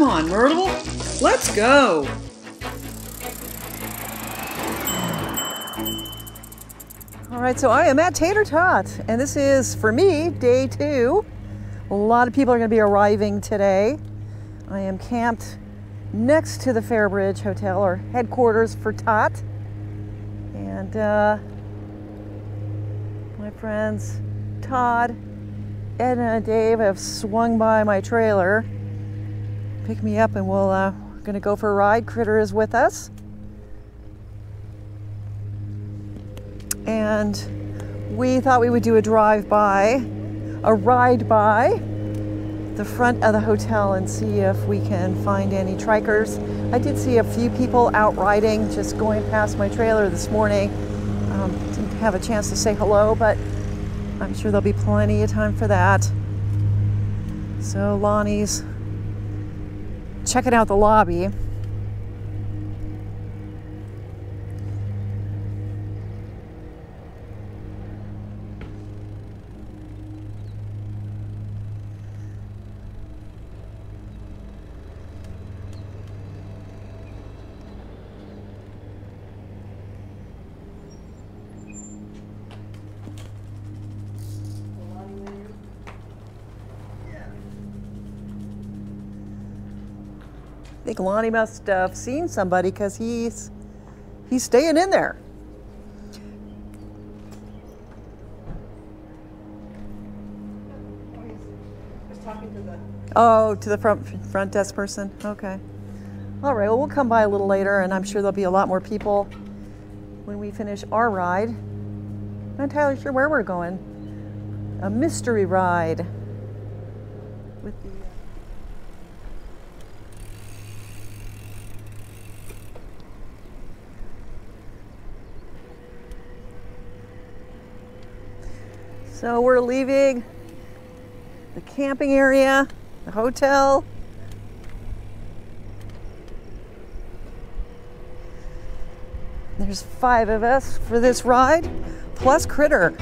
Come on, Myrtle. Let's go. All right, so I am at Tater Tot, and this is, for me, day 2. A lot of people are going to be arriving today. I am camped next to the Fairbridge Hotel, or headquarters for Tot. And my friends Todd, Edna, and Dave have swung by my trailer, pick me up, and we're going to go for a ride. Critter is with us. And we thought we would do a ride-by the front of the hotel and see if we can find any trikers. I did see a few people out riding, just going past my trailer this morning. Didn't have a chance to say hello, but I'm sure there'll be plenty of time for that. So Lonnie's checking out the lobby. I think Lonnie must have seen somebody because he's staying in there. He's talking to the front desk person. Okay. All right. Well, we'll come by a little later, and I'm sure there'll be a lot more people when we finish our ride. I'm not entirely sure where we're going. A mystery ride with the. So we're leaving the camping area, the hotel. There's 5 of us for this ride, plus Critter.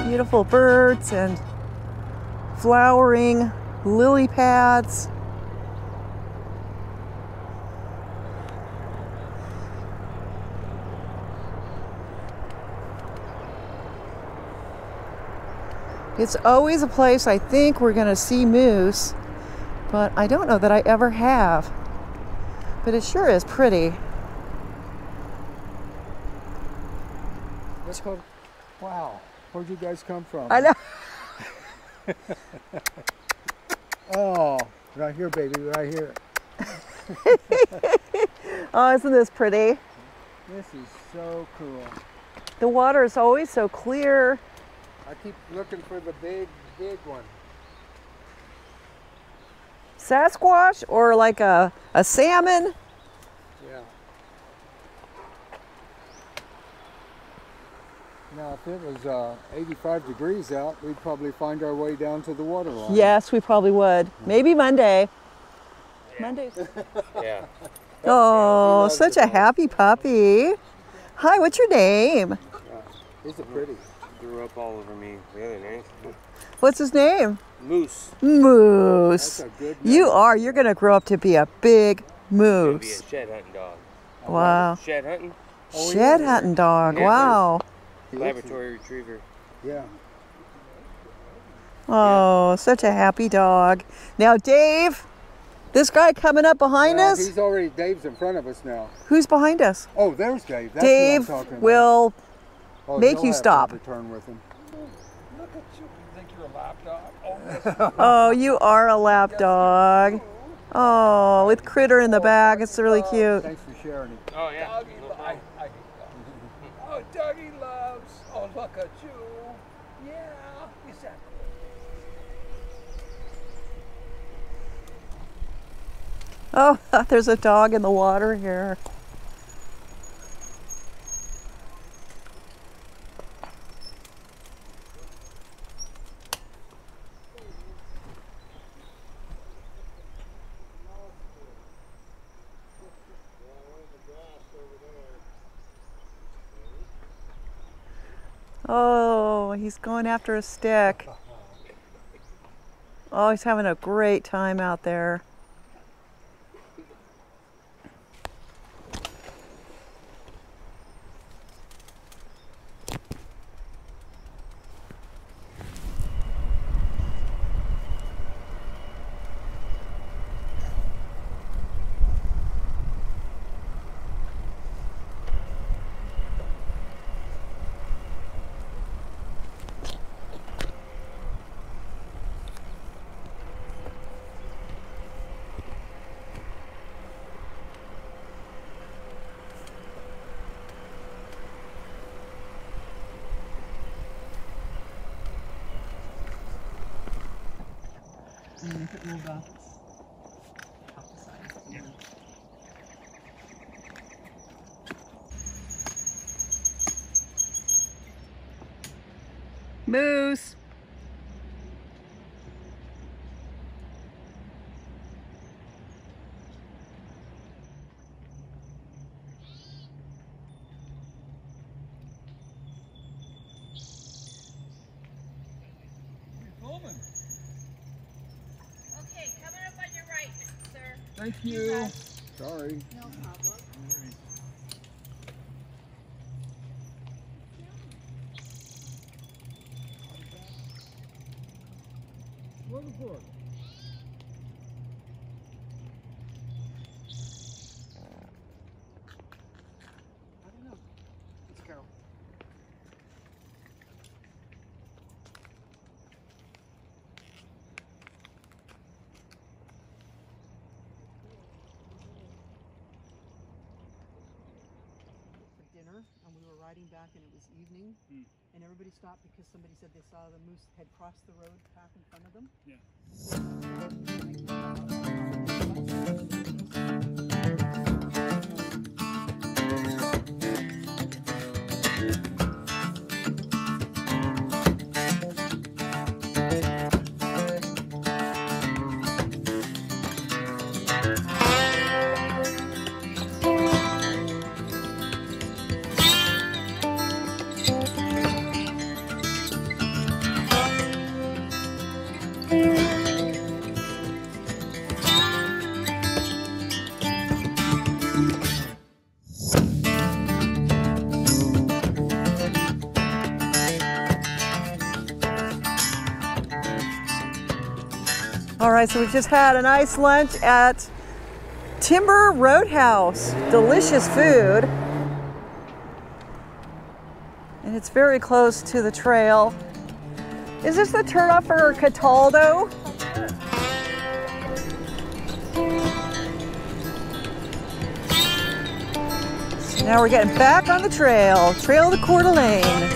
Beautiful birds and flowering lily pads. It's always a place I think we're going to see moose, but I don't know that I ever have. But it sure is pretty. Let's go. Wow. Where'd you guys come from? I know. Oh, right here, baby, right here. Oh, isn't this pretty? This is so cool. The water is always so clear. I keep looking for the big one. Sasquatch or like a salmon? Yeah. Now, if it was 85 degrees out, we'd probably find our way down to the water line. Yes, we probably would. Maybe Monday. Yeah. Monday. Yeah. Oh, such a happy puppy. Hi, what's your name? He's a pretty. Grew up all over me. Really nice. What's his name? Moose. Moose. That's a good name. You're going to grow up to be a big moose. Be a shed hunting dog. Wow. Shed hunting? Oh, Shed yeah. hunting dog. Yeah. Wow. Laboratory retriever. Yeah. Oh, such a happy dog. Now, Dave, this guy coming up behind us. Dave's in front of us now. Who's behind us? Oh, there's Dave. That's Dave who I'm talking will about. make You'll you have stop. to return with him. Look at you. You think you're a lap dog? Oh, yes. Oh, you are a lap dog. Oh, with Critter in the back. It's really cute. Thanks for sharing it. Oh, yeah. Doggy No problem. Oh, doggy loves. Oh, look at you. Yeah. Is that Oh, there's a dog in the water here. Oh, he's going after a stick. Oh, he's having a great time out there. Moose. Okay, coming up on your right, sir. Thank you. Sorry. No problem. Wonderful. I don't know. Let's go. Dinner, and we were riding back, and it was evening, and everybody stopped because somebody said they saw the moose had crossed the road path in front of them. Yeah. All right, so we just had a nice lunch at Timbers Roadhouse. Delicious food. And it's very close to the trail. Is this the turnoff for Cataldo? So now we're getting back on the trail. Trail to Coeur d'Alene.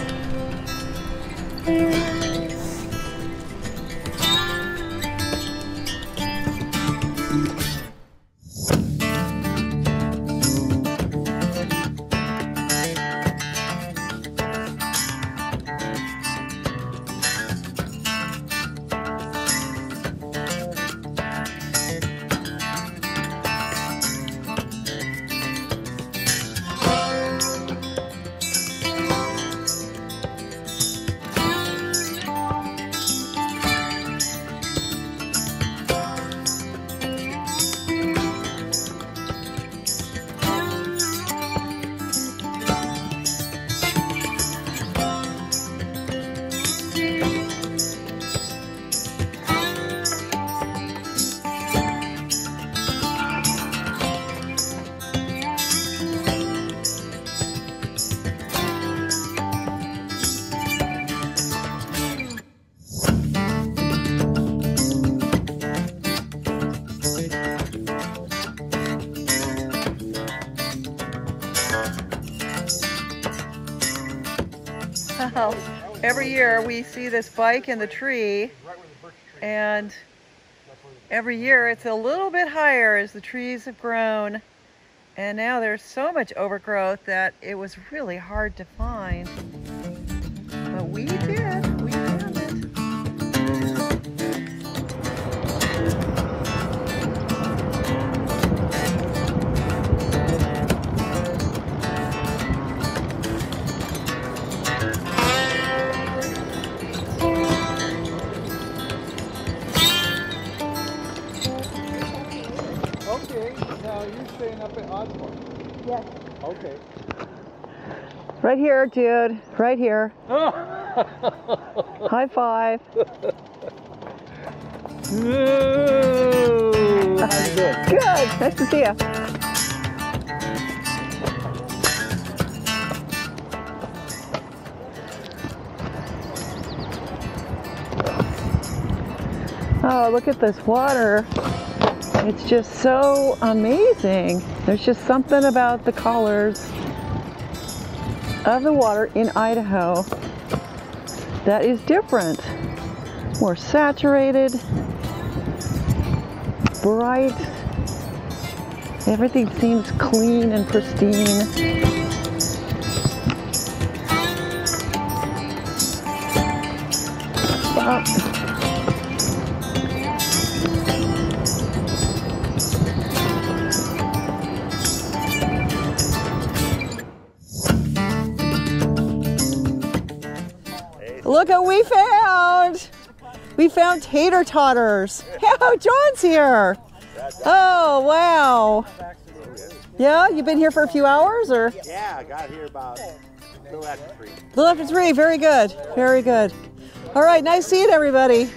Well, every year we see this bike in the tree, and Every year it's a little bit higher as the trees have grown. And now there's so much overgrowth that it was really hard to find. But we did. We found it. Okay, now you're staying up at Osborne. Yes. Okay. Right here, dude. Right here. High five. How's it going? Good. Nice to see you. Oh, look at this water. It's just so amazing. There's just something about the colors of the water in Idaho that is different. More saturated, bright. Everything seems clean and pristine. Wow. Look what we found! We found tater totters. Oh, John's here. Oh, wow. Yeah, you've been here for a few hours, or? Yeah, I got here about a little after 3. A little after 3, very good, very good. All right, nice seeing everybody.